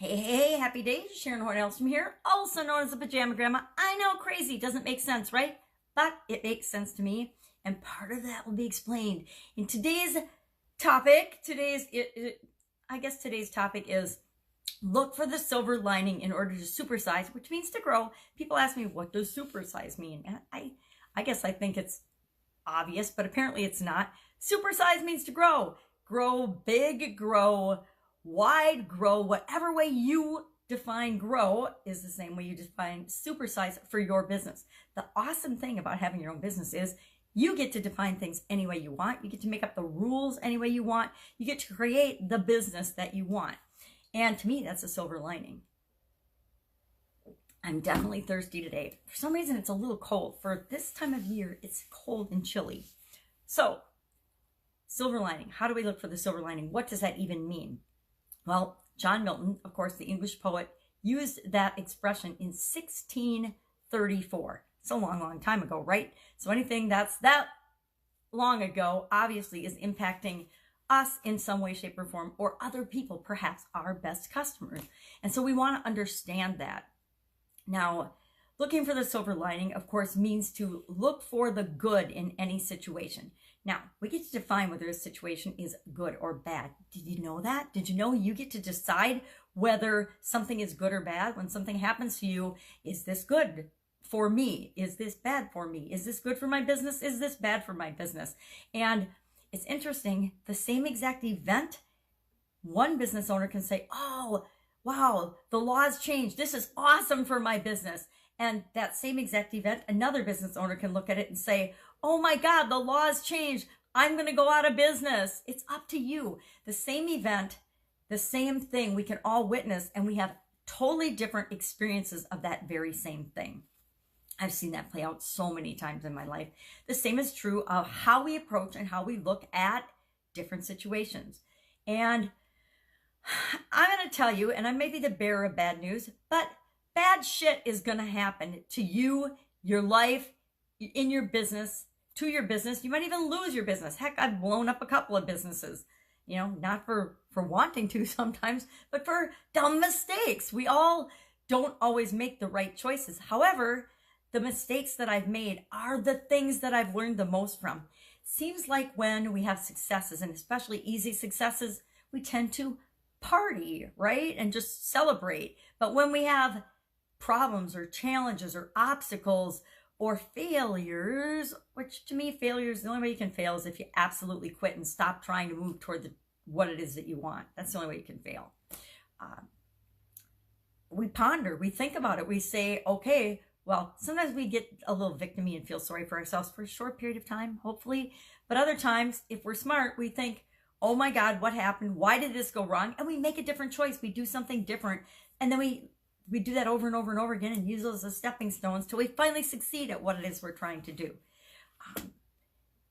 Hey, happy days. Sharon Horne-Ellstrom here, also known as the Pajama Grandma. I know, crazy, doesn't make sense, right? But it makes sense to me, and part of that will be explained in today's topic. Today's topic is look for the silver lining in order to supersize, which means to grow. People ask me, what does supersize mean? And I guess I think it's obvious, but apparently it's not. Supersize means to grow. Grow big, grow wide, grow whatever way you define grow is the same way you define supersize for your business. The awesome thing about having your own business is you get to define things any way you want. You get to make up the rules any way you want. You get to create the business that you want. And to me, that's a silver lining. I'm definitely thirsty today. For some reason, it's a little cold. For this time of year, it's cold and chilly. So, silver lining. How do we look for the silver lining? What does that even mean? Well, John Milton, of course, the English poet, used that expression in 1634. It's a long, long time ago, right? So anything that's that long ago obviously is impacting us in some way, shape, or form, or other people, perhaps our best customers. And so we want to understand that. Now, looking for the silver lining, of course, means to look for the good in any situation. Now, we get to define whether a situation is good or bad. Did you know that? Did you know you get to decide whether something is good or bad? When something happens to you, is this good for me? Is this bad for me? Is this good for my business? Is this bad for my business? And it's interesting, the same exact event, one business owner can say, oh, wow, the laws changed. This is awesome for my business. And that same exact event, another business owner can look at it and say, oh my God, the laws changed. I'm going to go out of business. It's up to you. The same event, the same thing we can all witness, and we have totally different experiences of that very same thing. I've seen that play out so many times in my life. The same is true of how we approach and how we look at different situations. And I'm going to tell you, and I may be the bearer of bad news, but bad shit is going to happen to you, your life, in your business, to your business. You might even lose your business. Heck, I've blown up a couple of businesses, not for wanting to sometimes, but for dumb mistakes. We all don't always make the right choices. However, the mistakes that I've made are the things that I've learned the most from. Seems like when we have successes, and especially easy successes, we tend to party, right? And just celebrate. But when we have problems or challenges or obstacles or failures, which to me, failures, the only way you can fail is if you absolutely quit and stop trying to move toward what it is that you want. That's the only way you can fail. We ponder, we think about it. We say, okay, well, sometimes we get a little victim-y and feel sorry for ourselves for a short period of time, hopefully. But other times, if we're smart, we think, oh my God, what happened? Why did this go wrong? And we make a different choice. We do something different. And then we do that over and over and over again and use those as stepping stones till we finally succeed at what it is we're trying to do.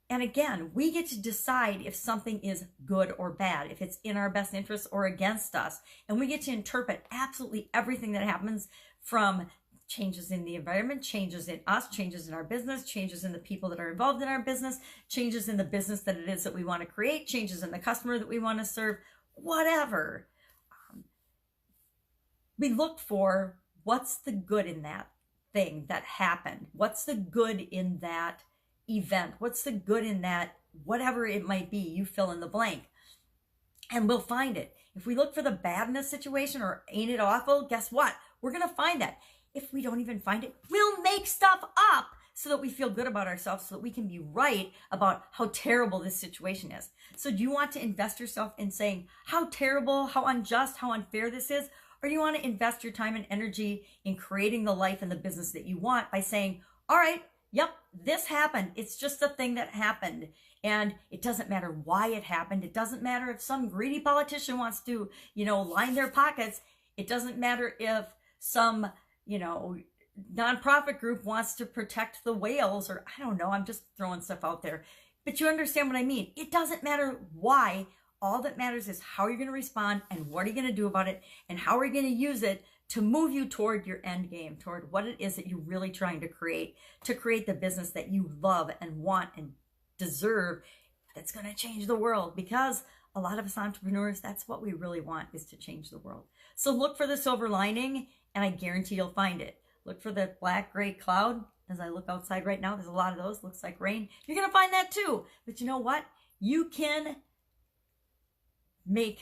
And again, we get to decide if something is good or bad, if it's in our best interest or against us. And we get to interpret absolutely everything that happens, from changes in the environment, changes in us, changes in our business, changes in the people that are involved in our business, changes in the business that it is that we want to create, changes in the customer that we want to serve, whatever. We look for what's the good in that thing that happened. What's the good in that event? What's the good in that, whatever it might be, you fill in the blank. And we'll find it. If we look for the bad in a situation or ain't it awful, guess what? We're going to find that. If we don't even find it, we'll make stuff up so that we feel good about ourselves, so that we can be right about how terrible this situation is. So do you want to invest yourself in saying how terrible, how unjust, how unfair this is? Or do you want to invest your time and energy in creating the life and the business that you want by saying, all right, yep, this happened. It's just a thing that happened. And it doesn't matter why it happened. It doesn't matter if some greedy politician wants to, line their pockets. It doesn't matter if some, nonprofit group wants to protect the whales, or I don't know, I'm just throwing stuff out there. But you understand what I mean. It doesn't matter why. All that matters is how you're going to respond and what are you going to do about it, and how are you going to use it to move you toward your end game, toward what it is that you're really trying to create the business that you love and want and deserve, that's going to change the world. Because a lot of us entrepreneurs, that's what we really want, is to change the world. So look for the silver lining, and I guarantee you'll find it. Look for the black gray cloud. As I look outside right now, there's a lot of those. Looks like rain. You're going to find that too. But you know what? You can make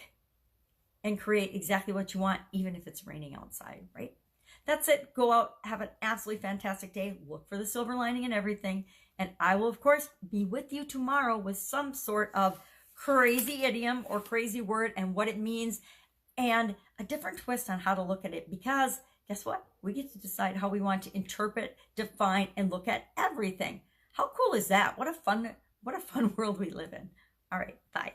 and create exactly what you want, even if it's raining outside, right? That's it. Go out, have an absolutely fantastic day. Look for the silver lining in everything. And I will, of course, be with you tomorrow with some sort of crazy idiom or crazy word and what it means and a different twist on how to look at it, because guess what? We get to decide how we want to interpret, define, and look at everything. How cool is that? What a fun world we live in. All right, bye.